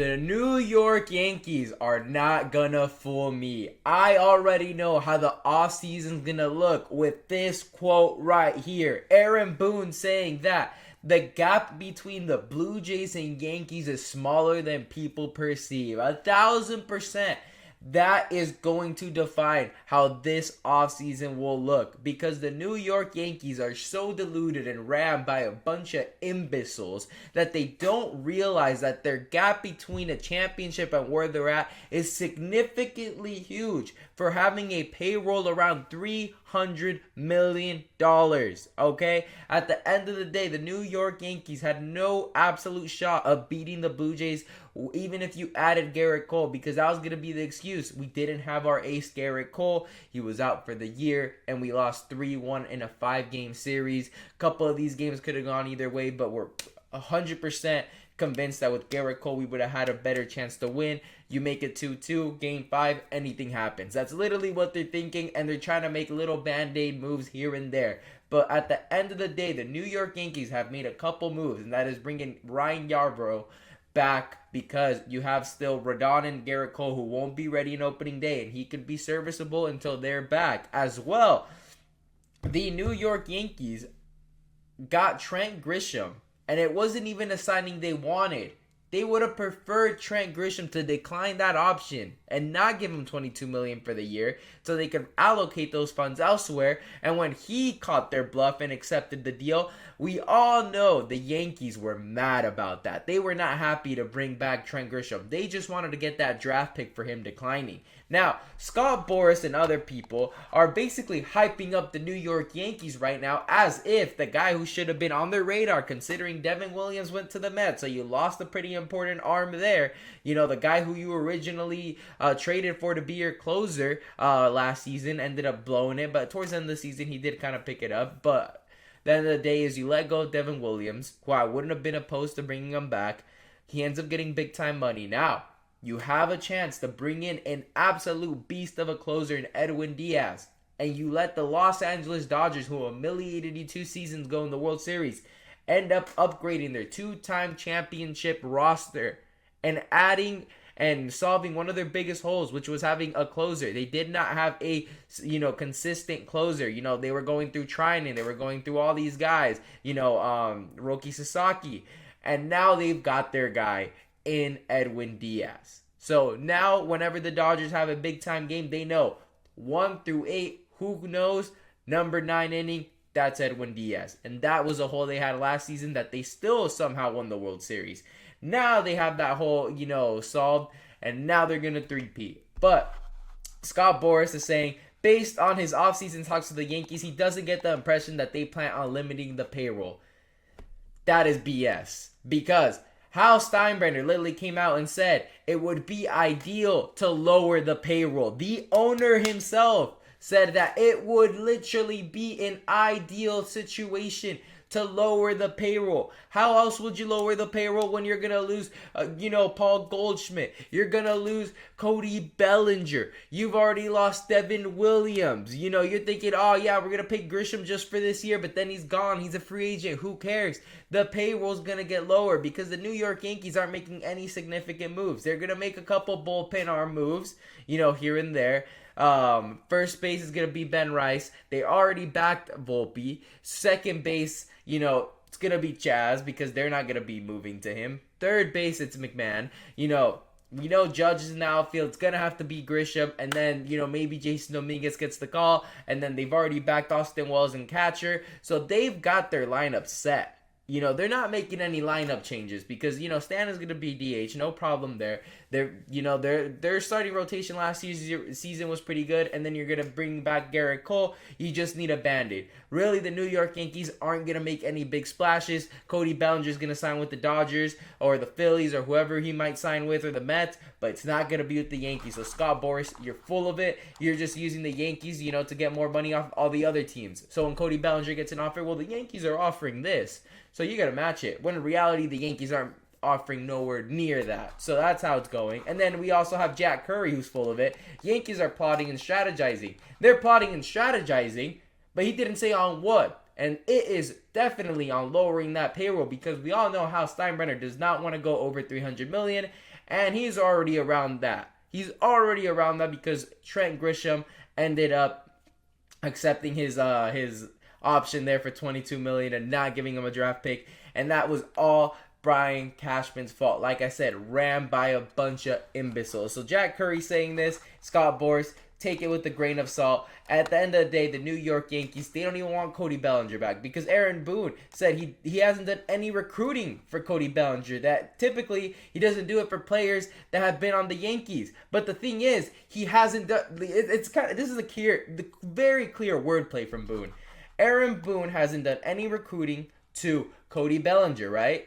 The New York Yankees are not gonna fool me. I already know how the offseason's gonna look with this quote right here. Aaron Boone saying that the gap between the Blue Jays and Yankees is smaller than people perceive. 1,000%. That is going to define how this offseason will look, because the New York Yankees are so deluded and ran by a bunch of imbeciles that they don't realize that their gap between a championship and where they're at is significantly huge for having a payroll around $300 million. Okay? At the end of the day, the New York Yankees had no absolute shot of beating the Blue Jays, even if you added Garrett Cole, because that was going to be the excuse. We didn't have our ace Garrett Cole. He was out for the year, and we lost 3-1 in a 5-game series. A couple of these games could have gone either way, but we're 100% convinced that with Garrett Cole, we would have had a better chance to win. You make it 2-2, game 5, anything happens. That's literally what they're thinking, and they're trying to make little band-aid moves here and there. But at the end of the day, the New York Yankees have made a couple moves, and that is bringing Ryan Yarbrough back, because you have still Rodon and Garrett Cole who won't be ready in opening day, and he could be serviceable until they're back as well. The New York Yankees got Trent Grisham, and it wasn't even a signing they wanted. They would have preferred Trent Grisham to decline that option and not give him $22 million for the year so they could allocate those funds elsewhere. And when he caught their bluff and accepted the deal, we all know the Yankees were mad about that. They were not happy to bring back Trent Grisham. They just wanted to get that draft pick for him declining. Now, Scott Boras and other people are basically hyping up the New York Yankees right now as if the guy who should have been on their radar, considering Devin Williams went to the Mets, so you lost a pretty important arm there. You know, the guy who you originally traded for to be your closer last season ended up blowing it, but towards the end of the season, he did kind of pick it up. But the end of the day is you let go of Devin Williams, who I wouldn't have been opposed to bringing him back. He ends up getting big-time money. Now, you have a chance to bring in an absolute beast of a closer in Edwin Diaz, and you let the Los Angeles Dodgers, who humiliated you 2 seasons ago in the World Series, end up upgrading their 2-time championship roster and adding and solving one of their biggest holes, which was having a closer. They did not have a, consistent closer. They were going through Trinan, they were going through all these guys, Roki Sasaki, and now they've got their guy in Edwin Diaz. So now whenever the Dodgers have a big time game, they know 1 through 8, who knows, number 9 inning, that's Edwin Diaz. And that was a hole they had last season that they still somehow won the World Series. Now they have that hole, solved, and now they're going to three-peat. But Scott Boras is saying, based on his offseason talks with the Yankees, he doesn't get the impression that they plan on limiting the payroll. That is BS. Because Hal Steinbrenner literally came out and said it would be ideal to lower the payroll. The owner himself said that it would literally be an ideal situation to lower the payroll. How else would you lower the payroll when you're going to lose, Paul Goldschmidt? You're going to lose Cody Bellinger. You've already lost Devin Williams. You're thinking, oh, yeah, we're going to pay Grisham just for this year, but then he's gone. He's a free agent. Who cares? The payroll's going to get lower because the New York Yankees aren't making any significant moves. They're going to make a couple bullpen arm moves, here and there. First base is going to be Ben Rice. They already backed Volpe. Second base, it's going to be Chaz because they're not going to be moving to him. Third base, it's McMahon. We know Judge is in the outfield. It's going to have to be Grisham. And then, maybe Jason Dominguez gets the call. And then they've already backed Austin Wells and catcher. So they've got their lineup set. They're not making any lineup changes because, Stan is going to be DH. No problem there. Their starting rotation last season was pretty good. And then you're going to bring back Garrett Cole. You just need a Band-Aid. Really, the New York Yankees aren't going to make any big splashes. Cody Bellinger is going to sign with the Dodgers or the Phillies or whoever he might sign with, or the Mets. But it's not going to be with the Yankees. So, Scott Boras, you're full of it. You're just using the Yankees, to get more money off all the other teams. So, when Cody Bellinger gets an offer, well, the Yankees are offering this. So you got to match it. When in reality, the Yankees aren't offering nowhere near that. So that's how it's going. And then we also have Jack Curry, who's full of it. Yankees are plotting and strategizing. They're plotting and strategizing, but he didn't say on what. And it is definitely on lowering that payroll because we all know how Steinbrenner does not want to go over $300 million. and he's already around that. He's already around that because Trent Grisham ended up accepting his option there for $22 million and not giving him a draft pick, and that was all Brian Cashman's fault. Like I said, ran by a bunch of imbeciles. So Jack Curry saying this, Scott Boras, take it with a grain of salt. At the end of the day, the New York Yankees, they don't even want Cody Bellinger back because Aaron Boone said he hasn't done any recruiting for Cody Bellinger. That typically he doesn't do it for players that have been on the Yankees. But the thing is, he hasn't done. It's kind of, this is the very clear wordplay from Boone. Aaron Boone hasn't done any recruiting to Cody Bellinger, right?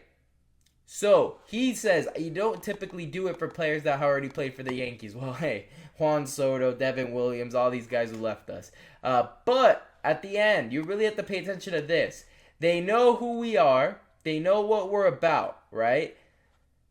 So, he says, you don't typically do it for players that already played for the Yankees. Well, hey, Juan Soto, Devin Williams, all these guys who left us. But, at the end, you really have to pay attention to this. They know who we are. They know what we're about, right?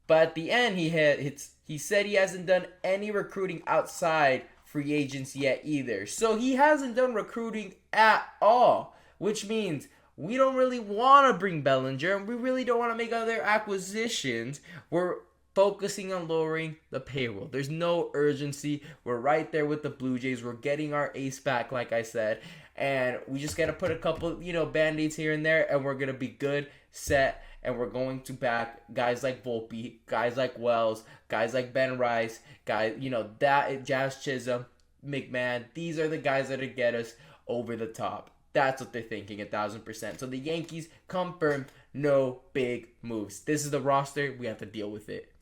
But at the end, he said he hasn't done any recruiting outside free agency yet either. So, he hasn't done recruiting at all, which means we don't really want to bring Bellinger, and we really don't want to make other acquisitions. We're focusing on lowering the payroll. There's no urgency. We're right there with the Blue Jays. We're getting our ace back, like I said, and we just got to put a couple, Band-Aids here and there, and we're going to be good, set, and we're going to back guys like Volpe, guys like Wells, guys like Ben Rice, Jazz Chisholm, McMahon. These are the guys that are get us over the top. That's what they're thinking, 1,000%. So the Yankees confirmed no big moves. This is the roster. We have to deal with it.